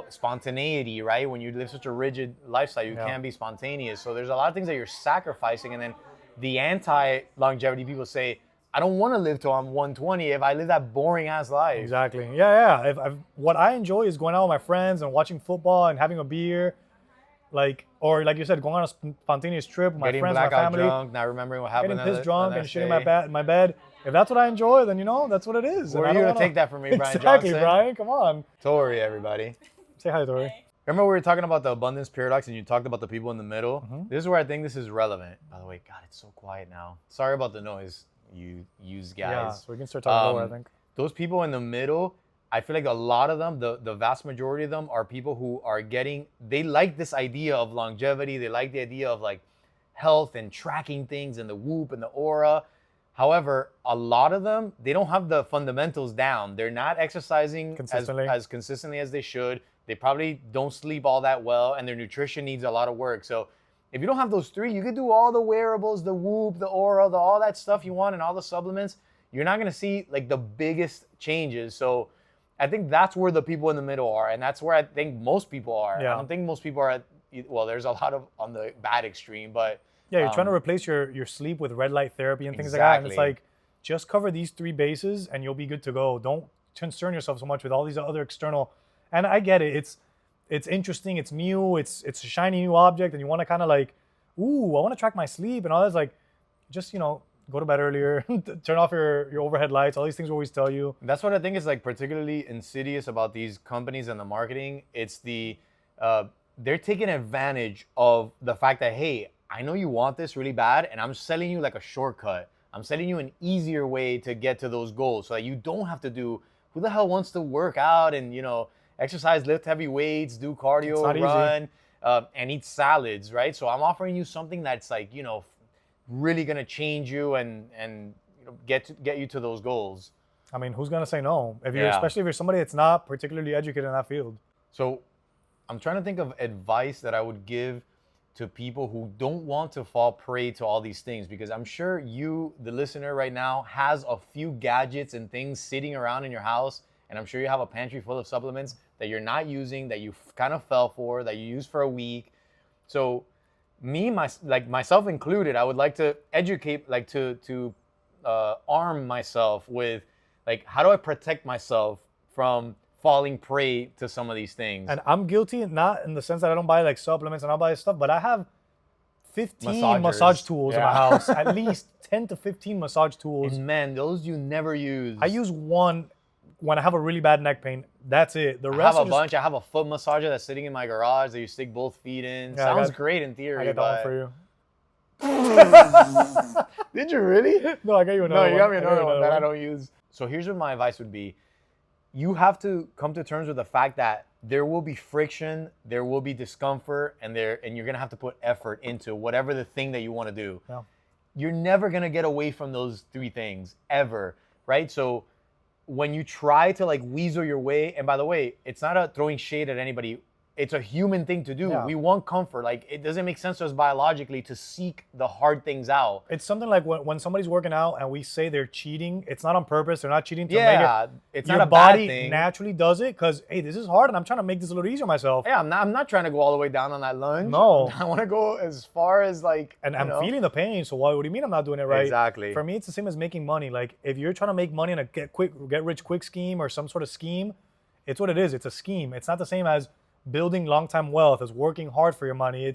[SPEAKER 1] spontaneity, right? When you live such a rigid lifestyle, you can't be spontaneous. So there's a lot of things that you're sacrificing, and then the anti-longevity people say, I don't want to live till I'm 120 if I live that boring ass life.
[SPEAKER 2] Exactly. Yeah. What I enjoy is going out with my friends and watching football and having a beer, or like you said, going on a spontaneous trip with my
[SPEAKER 1] Getting
[SPEAKER 2] friends, my
[SPEAKER 1] blackout
[SPEAKER 2] family,
[SPEAKER 1] drunk, not remembering what happened.
[SPEAKER 2] getting pissed drunk and shitting
[SPEAKER 1] day.
[SPEAKER 2] in my bed. If that's what I enjoy, then that's what it is.
[SPEAKER 1] Where are you gonna take that from me, Brian
[SPEAKER 2] Exactly,
[SPEAKER 1] Johnson?
[SPEAKER 2] Brian. Come on.
[SPEAKER 1] Tori, everybody.
[SPEAKER 2] Say hi, Tori.
[SPEAKER 1] Remember we were talking about the abundance paradox and you talked about the people in the middle? This is where I think this is relevant. By the way, God, it's so quiet now. Sorry about the noise, you guys.
[SPEAKER 2] Yeah, so we can start talking lower, I think.
[SPEAKER 1] Those people in the middle, I feel like a lot of them, the vast majority of them, are people who are they like this idea of longevity. They like the idea of like health and tracking things and the Whoop and the Aura. However, a lot of them, they don't have the fundamentals down. They're not exercising as consistently as they should. They probably don't sleep all that well, and their nutrition needs a lot of work. So If you don't have those three, you could do all the wearables, the Whoop, the Aura, all that stuff you want, and all the supplements. You're not gonna see like the biggest changes. So I think that's where the people in the middle are, and that's where I think most people are.
[SPEAKER 2] Yeah.
[SPEAKER 1] I don't think most people are at, well, there's a lot of on the bad extreme, but
[SPEAKER 2] Yeah, you're trying to replace your sleep with red light therapy and things like that. And it's like, just cover these three bases and you'll be good to go. Don't concern yourself so much with all these other external. And I get it. It's interesting. It's new. It's a shiny new object, and you want to kind of like, ooh, I want to track my sleep and all that. Like, just go to bed earlier, turn off your overhead lights. All these things we always tell you.
[SPEAKER 1] That's what I think is like particularly insidious about these companies and the marketing. It's they're taking advantage of the fact that, hey, I know you want this really bad, and I'm selling you like a shortcut. I'm selling you an easier way to get to those goals so that you don't have to do, who the hell wants to work out and, exercise, lift heavy weights, do cardio, run, and eat salads, right? So I'm offering you something that's like, really going to change you and get you to those goals.
[SPEAKER 2] I mean, who's going to say no? Especially if you're somebody that's not particularly educated in that field.
[SPEAKER 1] So I'm trying to think of advice that I would give to people who don't want to fall prey to all these things, because I'm sure you, the listener right now, has a few gadgets and things sitting around in your house, and I'm sure you have a pantry full of supplements that you're not using, that you kind of fell for, that you use for a week. So myself included, I would like to educate, like to arm myself with, like, how do I protect myself from falling prey to some of these things?
[SPEAKER 2] And I'm guilty, not in the sense that I don't buy like supplements and I'll buy stuff, but I have 15 massage tools in my house, at least 10 to 15 massage tools.
[SPEAKER 1] And man, those you never use.
[SPEAKER 2] I use one when I have a really bad neck pain. That's it. The
[SPEAKER 1] I
[SPEAKER 2] rest
[SPEAKER 1] have a bunch. I have a foot massager that's sitting in my garage that you stick both feet in.
[SPEAKER 2] Yeah,
[SPEAKER 1] Sounds great in theory.
[SPEAKER 2] I got that one for you.
[SPEAKER 1] Did you really?
[SPEAKER 2] No, I got you another one.
[SPEAKER 1] No, you got me another one that I don't use. So here's what my advice would be. You have to come to terms with the fact that there will be friction, there will be discomfort, and you're gonna have to put effort into whatever the thing that you want to do.
[SPEAKER 2] Yeah.
[SPEAKER 1] You're never gonna get away from those three things ever, right? So when you try to like weasel your way, and by the way, it's not a throwing shade at anybody. It's a human thing to do.
[SPEAKER 2] Yeah.
[SPEAKER 1] We want comfort. Like, it doesn't make sense to us biologically to seek the hard things out.
[SPEAKER 2] It's something like when somebody's working out and we say they're cheating, it's not on purpose. They're not cheating to make it.
[SPEAKER 1] It's
[SPEAKER 2] your
[SPEAKER 1] not a
[SPEAKER 2] body
[SPEAKER 1] bad thing.
[SPEAKER 2] naturally does it because, hey, this is hard and I'm trying to make this a little easier on myself.
[SPEAKER 1] Yeah, I'm not trying to go all the way down on that lunge.
[SPEAKER 2] No.
[SPEAKER 1] I want to go as far as like.
[SPEAKER 2] And I'm feeling the pain, so what do you mean I'm not doing it right?
[SPEAKER 1] Exactly.
[SPEAKER 2] For me, it's the same as making money. Like, if you're trying to make money in a get rich quick scheme or some sort of scheme, it's what it is. It's a scheme. It's not the same as building long-term wealth, as working hard for your money.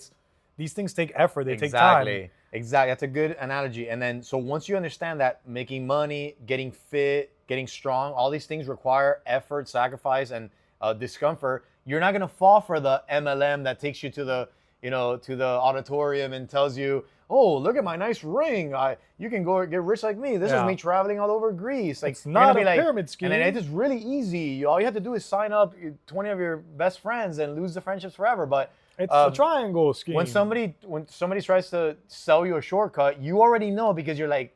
[SPEAKER 2] These things take effort. They take time.
[SPEAKER 1] Exactly. That's a good analogy. And then, so once you understand that making money, getting fit, getting strong, all these things require effort, sacrifice, and discomfort, you're not going to fall for the MLM that takes you to the, to the auditorium and tells you, oh, look at my nice ring. You can go get rich like me. This is me traveling all over Greece. Like,
[SPEAKER 2] it's not a pyramid scheme.
[SPEAKER 1] And then it's really easy. All you have to do is sign up 20 of your best friends and lose the friendships forever. But
[SPEAKER 2] it's a triangle scheme.
[SPEAKER 1] When somebody tries to sell you a shortcut, you already know, because you're like,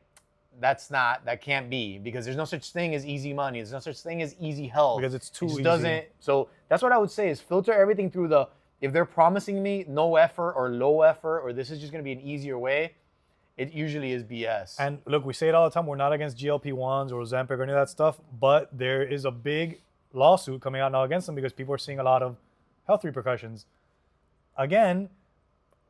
[SPEAKER 1] that can't be, because there's no such thing as easy money. There's no such thing as easy health.
[SPEAKER 2] Because it's too easy.
[SPEAKER 1] So that's what I would say is filter everything through if they're promising me no effort or low effort, or this is just going to be an easier way, it usually is BS.
[SPEAKER 2] And look, we say it all the time. We're not against GLP-1s or Ozempic or any of that stuff, but there is a big lawsuit coming out now against them because people are seeing a lot of health repercussions. Again,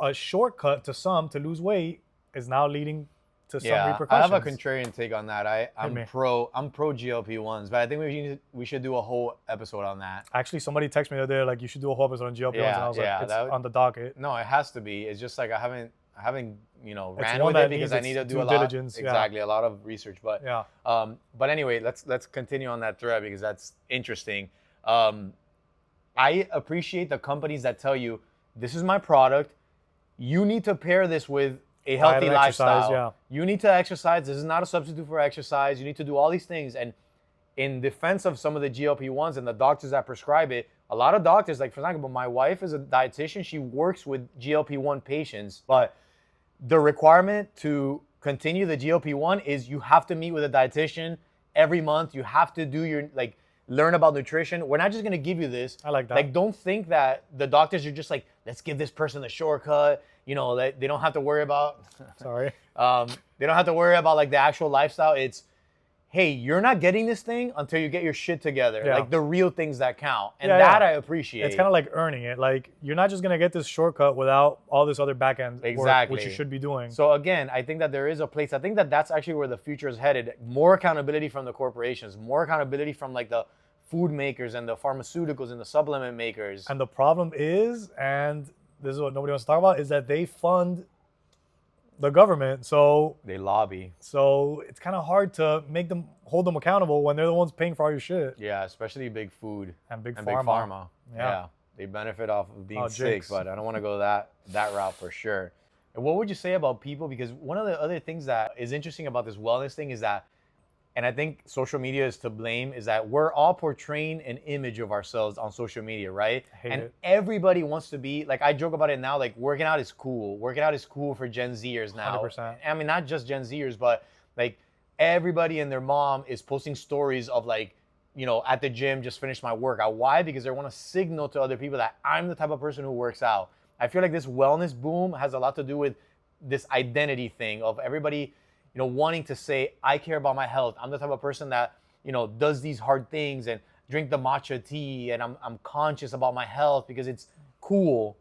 [SPEAKER 2] a shortcut to some to lose weight is now leading to some repercussions.
[SPEAKER 1] I have a contrarian take on that. I'm pro GLP-1s, but I think we should do a whole episode on that.
[SPEAKER 2] Actually, somebody texted me the other day, like, you should do a whole episode on GLP-1s, and I was like, it's on the docket.
[SPEAKER 1] No, it has to be. It's just like I haven't ran
[SPEAKER 2] with
[SPEAKER 1] with it because I need to do a lot.
[SPEAKER 2] Diligence,
[SPEAKER 1] exactly, a lot of research. But but anyway, let's continue on that thread because that's interesting. I appreciate the companies that tell you, this is my product. You need to pair this with a healthy lifestyle. You need to exercise. This is not a substitute for exercise. You need to do all these things. And in defense of some of the GLP-1s and the doctors that prescribe it, a lot of doctors, like for example, my wife is a dietitian. She works with GLP-1 patients, but the requirement to continue the GLP-1 is you have to meet with a dietitian every month. You have to do learn about nutrition. We're not just gonna give you this.
[SPEAKER 2] I like that.
[SPEAKER 1] Like, don't think that the doctors are just like, let's give this person the shortcut. You know, that they don't have to worry about.
[SPEAKER 2] Sorry.
[SPEAKER 1] They don't have to worry about like the actual lifestyle. It's, hey, you're not getting this thing until you get your shit together.
[SPEAKER 2] Yeah.
[SPEAKER 1] Like the real things that count. And
[SPEAKER 2] Yeah,
[SPEAKER 1] that
[SPEAKER 2] yeah.
[SPEAKER 1] I appreciate.
[SPEAKER 2] It's kind of like earning it. Like, you're not just going to get this shortcut without all this other back end work,
[SPEAKER 1] Exactly.
[SPEAKER 2] which you should be doing.
[SPEAKER 1] So again, I think that there is a place. I think that that's actually where the future is headed. More accountability from the corporations, more accountability from like the food makers and the pharmaceuticals and the supplement makers.
[SPEAKER 2] And the problem is, and this is what nobody wants to talk about, is that they fund the government. So
[SPEAKER 1] They lobby.
[SPEAKER 2] So it's kind of hard to hold them accountable when they're the ones paying for all your shit.
[SPEAKER 1] Yeah, especially big food
[SPEAKER 2] And big
[SPEAKER 1] and
[SPEAKER 2] pharma.
[SPEAKER 1] big pharma.
[SPEAKER 2] Yeah.
[SPEAKER 1] They benefit off of being
[SPEAKER 2] Oh,
[SPEAKER 1] sick,
[SPEAKER 2] jinx.
[SPEAKER 1] but I don't want to go that route for sure. And what would you say about people? Because one of the other things that is interesting about this wellness thing is that, and I think social media is to blame, is that we're all portraying an image of ourselves on social media, right?
[SPEAKER 2] Hate
[SPEAKER 1] And
[SPEAKER 2] it.
[SPEAKER 1] everybody wants to be, like I joke about it now, like working out is cool. Working out is cool for Gen Zers now.
[SPEAKER 2] 100%.
[SPEAKER 1] I mean, not just Gen Zers, but like everybody and their mom is posting stories of like, you know, at the gym, just finished my workout. Why? Because they want to signal to other people that I'm the type of person who works out. I feel like this wellness boom has a lot to do with this identity thing of everybody, you know, wanting to say, I care about my health. I'm the type of person that, you know, does these hard things and drink the matcha tea, and I'm conscious about my health because it's cool.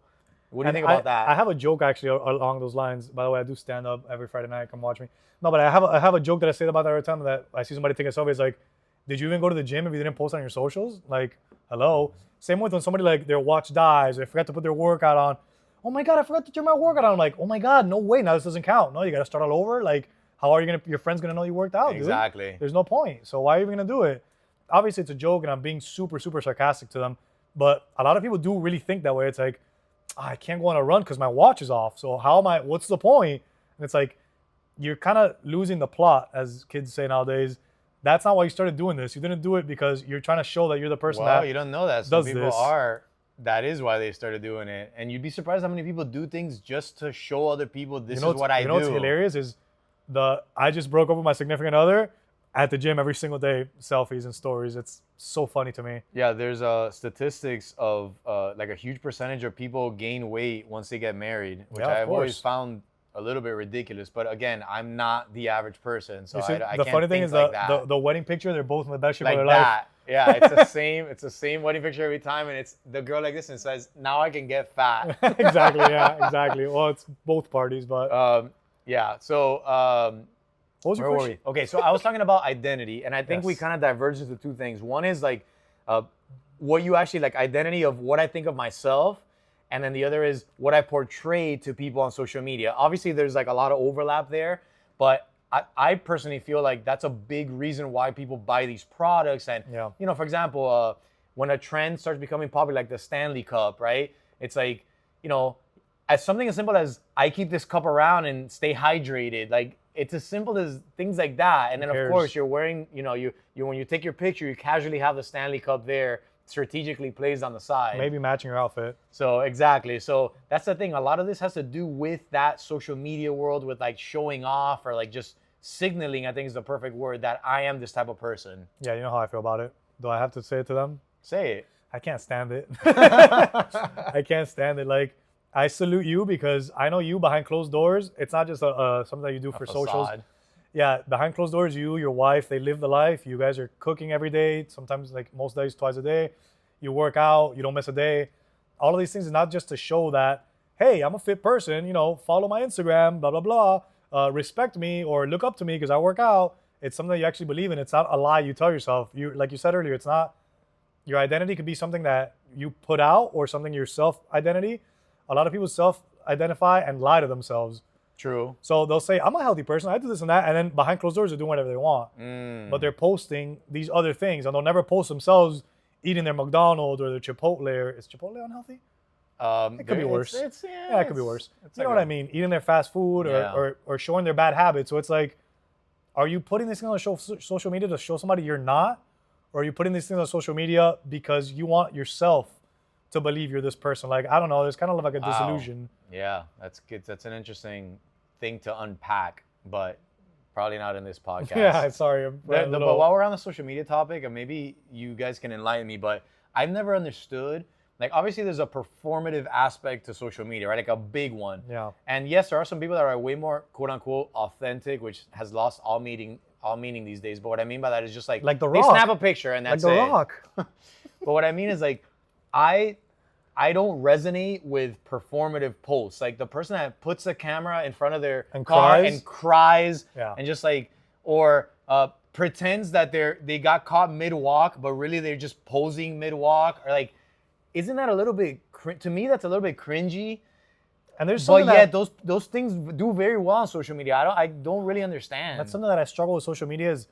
[SPEAKER 1] What do you
[SPEAKER 2] And
[SPEAKER 1] think about that?
[SPEAKER 2] I have a joke actually along those lines. By the way, I do stand up every Friday night. Come watch me. No, but I have a joke that I say about that every time that I see somebody take a selfie. It's like, did you even go to the gym if you didn't post on your socials? Like, hello. Same with when somebody like their watch dies or they forgot to put their workout on. Oh my God, I forgot to turn my workout on. I'm like, oh my God, no way. Now this doesn't count. No, you got to start all over. Like, how are you your friends gonna know you worked out, dude?
[SPEAKER 1] Exactly.
[SPEAKER 2] There's no point. So why are you even gonna do it? Obviously, it's a joke, and I'm being super, super sarcastic to them. But a lot of people do really think that way. It's like, I can't go on a run because my watch is off. So how am I? What's the point? And it's like, you're kind of losing the plot, as kids say nowadays. That's not why you started doing this. You didn't do it because you're trying to show that you're the person
[SPEAKER 1] Well,
[SPEAKER 2] that
[SPEAKER 1] you don't know that. Some
[SPEAKER 2] does
[SPEAKER 1] people
[SPEAKER 2] this.
[SPEAKER 1] are. That is why they started doing it. And you'd be surprised how many people do things just to show other people this is what I do.
[SPEAKER 2] You know what's hilarious is I just broke up with my significant other at the gym every single day, selfies and stories. It's so funny to me.
[SPEAKER 1] Yeah, there's statistics of like a huge percentage of people gain weight once they get married, which
[SPEAKER 2] Yeah, of
[SPEAKER 1] I've always
[SPEAKER 2] course.
[SPEAKER 1] found a little bit ridiculous. But again, I'm not the average person, so
[SPEAKER 2] You see,
[SPEAKER 1] I
[SPEAKER 2] the
[SPEAKER 1] can't
[SPEAKER 2] funny thing
[SPEAKER 1] think
[SPEAKER 2] is
[SPEAKER 1] like that.
[SPEAKER 2] the wedding picture, they're both in the best shape
[SPEAKER 1] Like
[SPEAKER 2] of their life.
[SPEAKER 1] that. Yeah, it's the same. It's the same wedding picture every time, and it's the girl like this and says, "Now I can get fat."
[SPEAKER 2] Exactly, yeah, exactly. Well, it's both parties, but
[SPEAKER 1] Yeah. So
[SPEAKER 2] what was your
[SPEAKER 1] where were
[SPEAKER 2] question?
[SPEAKER 1] we? Okay, so I was talking about identity, and I think we
[SPEAKER 2] Yes.
[SPEAKER 1] kind of diverged into two things. One is like what you actually like, identity of what I think of myself, and then the other is what I portray to people on social media. Obviously, there's like a lot of overlap there, but I personally feel like that's a big reason why people buy these products. And
[SPEAKER 2] Yeah.
[SPEAKER 1] you know, for example, when a trend starts becoming popular, like the Stanley Cup, right? It's like, you know, as something as simple as I keep this cup around and stay hydrated, like it's as simple as things like that. And then of
[SPEAKER 2] cares?
[SPEAKER 1] course you're wearing, you know, you when you take your picture, you casually have the Stanley Cup there, strategically placed on the side.
[SPEAKER 2] Maybe matching your outfit.
[SPEAKER 1] So exactly. So that's the thing. A lot of this has to do with that social media world, with like showing off or like just signaling, I think is the perfect word, that I am this type of person.
[SPEAKER 2] Yeah, you know how I feel about it. Do I have to say it to them?
[SPEAKER 1] Say it.
[SPEAKER 2] I can't stand it. I can't stand it. Like, I salute you because I know you behind closed doors. It's not just something that you do for socials.
[SPEAKER 1] Facade.
[SPEAKER 2] Yeah, behind closed doors, you, your wife, they live the life. You guys are cooking every day, sometimes like most days, twice a day. You work out, you don't miss a day. All of these things is not just to show that, hey, I'm a fit person, you know, follow my Instagram, blah, blah, blah. Respect me or look up to me because I work out. It's something that you actually believe in. It's not a lie you tell yourself. You, like you said earlier, it's not, your identity could be something that you put out or something your self-identity. A lot of people self-identify and lie to themselves.
[SPEAKER 1] True.
[SPEAKER 2] So they'll say, I'm a healthy person, I do this and that, and then behind closed doors, they're doing whatever they want. But they're posting these other things, and they'll never post themselves eating their McDonald's or their Chipotle. Is Chipotle unhealthy? It could be worse. Yeah, it could be worse. You know what I mean? Eating their fast food or showing their bad habits. So it's like, are you putting these things on social media to show somebody you're not? Or are you putting these things on social media because you want yourself to believe you're this person? Like, I don't know. There's kind of like a disillusion.
[SPEAKER 1] Yeah, that's good. That's an interesting thing to unpack. But Probably not in this podcast.
[SPEAKER 2] Yeah, sorry.
[SPEAKER 1] But while we're on the social media topic, and maybe you guys can enlighten me, but I've never understood, like, obviously there's a performative aspect to social media, right? Like a big one.
[SPEAKER 2] Yeah.
[SPEAKER 1] And yes, there are some people that are way more quote unquote authentic, which has lost all meaning these days. But what I mean by that is just like
[SPEAKER 2] The
[SPEAKER 1] they
[SPEAKER 2] Rock.
[SPEAKER 1] snap a picture and that's
[SPEAKER 2] like The
[SPEAKER 1] it.
[SPEAKER 2] Rock.
[SPEAKER 1] But what I mean is like I don't resonate with performative posts. Like the person that puts a camera in front of their car and cries
[SPEAKER 2] Yeah.
[SPEAKER 1] and just like, or pretends that they got caught mid-walk, but really they're just posing mid-walk. Or like, isn't that a little bit, to me, that's a little bit cringy.
[SPEAKER 2] And there's something
[SPEAKER 1] those things do very well on social media. I don't really understand.
[SPEAKER 2] That's something that I struggle with social media is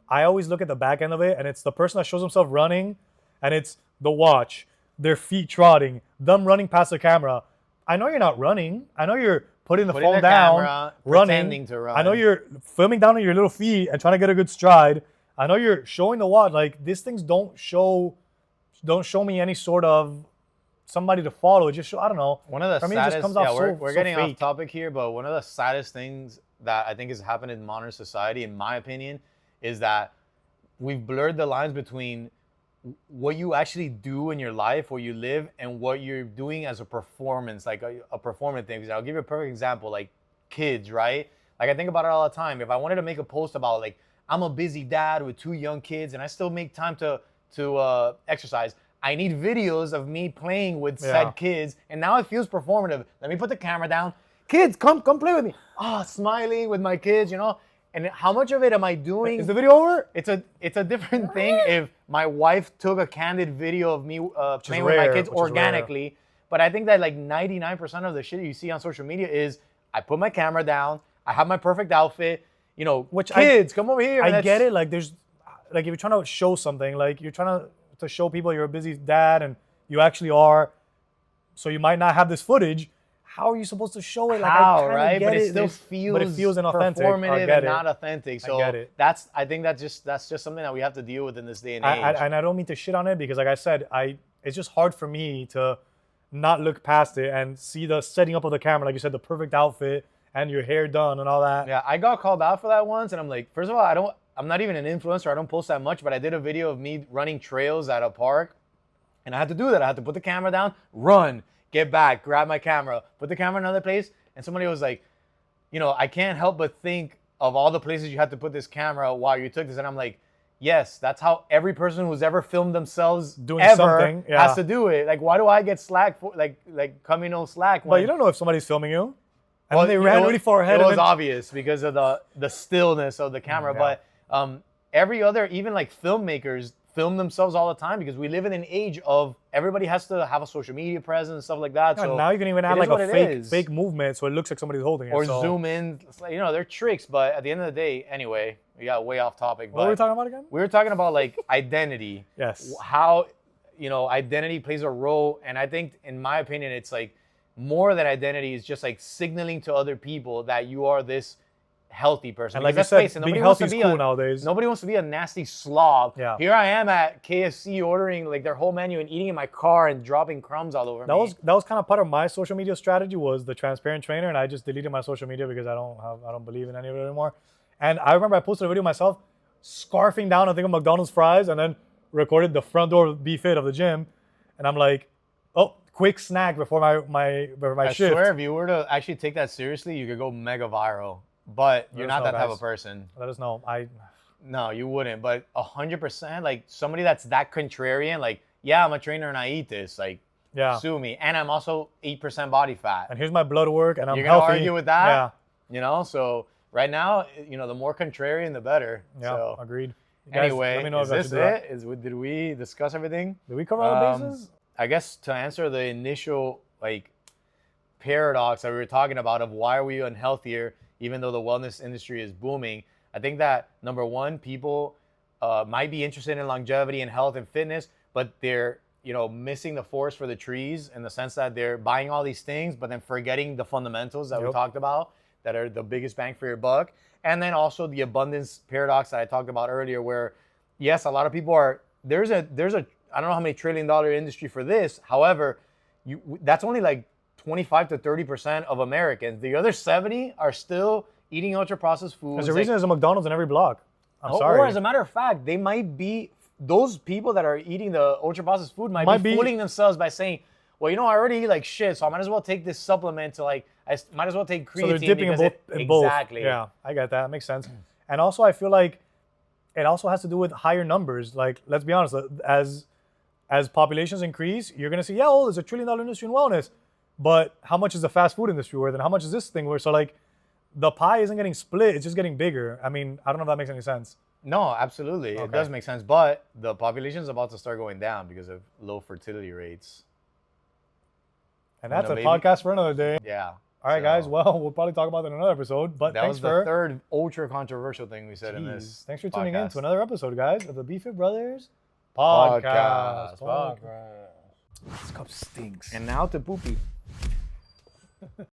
[SPEAKER 2] I always look at the back end of it, and it's the person that shows himself running, and it's the watch, their feet trotting, them running past the camera. I know you're not running. I know you're putting the phone down,
[SPEAKER 1] camera,
[SPEAKER 2] running.
[SPEAKER 1] Pretending to run.
[SPEAKER 2] I know you're filming down on your little feet and trying to get a good stride. I know you're showing the watch. Like these things don't show me any sort of somebody to follow. It just I don't know.
[SPEAKER 1] One of the
[SPEAKER 2] for me,
[SPEAKER 1] saddest,
[SPEAKER 2] it just comes off
[SPEAKER 1] we're getting
[SPEAKER 2] fake.
[SPEAKER 1] off topic here, but one of the saddest things that I think has happened in modern society, in my opinion, is that we've blurred the lines between what you actually do in your life, where you live, and what you're doing as a performance, like a performance thing. Because I'll give you a perfect example, like kids, right? Like I think about it all the time. If I wanted to make a post about like I'm a busy dad with 2 young kids and I still make time to exercise, I need videos of me playing with said kids, and now it feels performative. Let me put the camera down. Kids, come play with me. Smiling with my kids, you know. And how much of it am I doing?
[SPEAKER 2] Is the video over?
[SPEAKER 1] It's a different thing if my wife took a candid video of me playing with my kids organically. But I think that like 99% of the shit you see on social media is I put my camera down, I have my perfect outfit, you know, kids, come over here.
[SPEAKER 2] I get it. Like there's, like if you're trying to show something, like you're trying to show people you're a busy dad and you actually are, so you might not have this footage. How are you supposed to show it? Like
[SPEAKER 1] how, right? But it still feels
[SPEAKER 2] inauthentic.
[SPEAKER 1] Performative and not authentic. So
[SPEAKER 2] I get it.
[SPEAKER 1] I think that's just something that we have to deal with in this day and age.
[SPEAKER 2] And I don't mean to shit on it because, like I said, it's just hard for me to not look past it and see the setting up of the camera, like you said, the perfect outfit and your hair done and all that.
[SPEAKER 1] Yeah, I got called out for that once, and I'm like, first of all, I'm not even an influencer. I don't post that much, but I did a video of me running trails at a park, and I had to do that. I had to put the camera down, run, get back, grab my camera, put the camera in another place, and somebody was like, you know, I can't help but think of all the places you had to put this camera while you took this, and I'm like, yes, that's how every person who's ever filmed themselves
[SPEAKER 2] doing
[SPEAKER 1] ever
[SPEAKER 2] something
[SPEAKER 1] has to do it. Like, why do I get slack for like coming no slack?
[SPEAKER 2] But you don't know if somebody's filming you. And
[SPEAKER 1] well,
[SPEAKER 2] they ran really far ahead.
[SPEAKER 1] It was obvious because of the stillness of the camera.
[SPEAKER 2] Yeah.
[SPEAKER 1] But every other, even like filmmakers, film themselves all the time because we live in an age of everybody has to have a social media presence and stuff like that.
[SPEAKER 2] Yeah,
[SPEAKER 1] so
[SPEAKER 2] now you can even add like a fake movement so it looks like somebody's holding it.
[SPEAKER 1] Or zoom in. You know, they're tricks. But at the end of the day, anyway, we got way off topic.
[SPEAKER 2] What were we talking about again?
[SPEAKER 1] We were talking about like identity.
[SPEAKER 2] Yes.
[SPEAKER 1] How, you know, identity plays a role. And I think, in my opinion, it's like more than identity is just like signaling to other people that you are this healthy person.
[SPEAKER 2] And like I said, being healthy is cool nowadays.
[SPEAKER 1] Nobody wants to be a nasty slob.
[SPEAKER 2] Yeah.
[SPEAKER 1] Here I am at KFC ordering like their whole menu and eating in my car and dropping crumbs all over me.
[SPEAKER 2] That was kind of part of my social media strategy, was the transparent trainer, and I just deleted my social media because I don't believe in any of it anymore. And I remember I posted a video myself scarfing down, I think, of McDonald's fries, and then recorded the front door of BFit of the gym, and I'm like, oh, quick snack before my shift.
[SPEAKER 1] I swear, if you were to actually take that seriously, you could go mega viral. But you're not that type of person.
[SPEAKER 2] Let us know.
[SPEAKER 1] No, you wouldn't. But 100%, like somebody that's that contrarian, like, yeah, I'm a trainer and I eat this. Like, sue me. And I'm also 8% body fat.
[SPEAKER 2] And here's my blood work, and I'm
[SPEAKER 1] healthy.
[SPEAKER 2] You're
[SPEAKER 1] gonna argue with that?
[SPEAKER 2] Yeah.
[SPEAKER 1] You know, so right now, you know, the more contrarian, the better.
[SPEAKER 2] Yeah,
[SPEAKER 1] so,
[SPEAKER 2] agreed.
[SPEAKER 1] Anyway,
[SPEAKER 2] let me know
[SPEAKER 1] is this it? Did we discuss everything?
[SPEAKER 2] Did we cover all the bases?
[SPEAKER 1] I guess to answer the initial like paradox that we were talking about of why are we unhealthier even though the wellness industry is booming, I think that number one, people might be interested in longevity and health and fitness, but they're, you know, missing the forest for the trees in the sense that they're buying all these things, but then forgetting the fundamentals that we talked about that are the biggest bang for your buck. And then also the abundance paradox that I talked about earlier, where yes, a lot of people are, there's a I don't know how many $1 trillion industry for this. However, that's only like 25 to 30% of Americans. The other 70 are still eating ultra processed foods.
[SPEAKER 2] There's a reason there's a McDonald's in every block. I'm sorry.
[SPEAKER 1] Or as a matter of fact, they might be, those people that are eating the ultra processed food might be fooling themselves by saying, well, I already eat like shit, so I might as well take this supplement to I might as well take creatine.
[SPEAKER 2] So they're dipping in both.
[SPEAKER 1] Exactly.
[SPEAKER 2] Yeah, I get that. That makes sense. And also, I feel like it also has to do with higher numbers. Like, let's be honest, as populations increase, you're gonna see, there's $1 trillion industry in wellness, but how much is the fast food industry worth, and how much is this thing worth? So like, the pie isn't getting split; it's just getting bigger. I mean, I don't know if that makes any sense.
[SPEAKER 1] No, absolutely, it does make sense. But the population is about to start going down because of low fertility rates.
[SPEAKER 2] And that's a podcast for another day.
[SPEAKER 1] Yeah.
[SPEAKER 2] All right, guys. Well, we'll probably talk about that in another episode. But
[SPEAKER 1] that was the third ultra controversial thing we said in this.
[SPEAKER 2] Thanks for tuning in to another episode, guys, of the Beef It Brothers podcast.
[SPEAKER 1] This cup stinks. And now to poopy.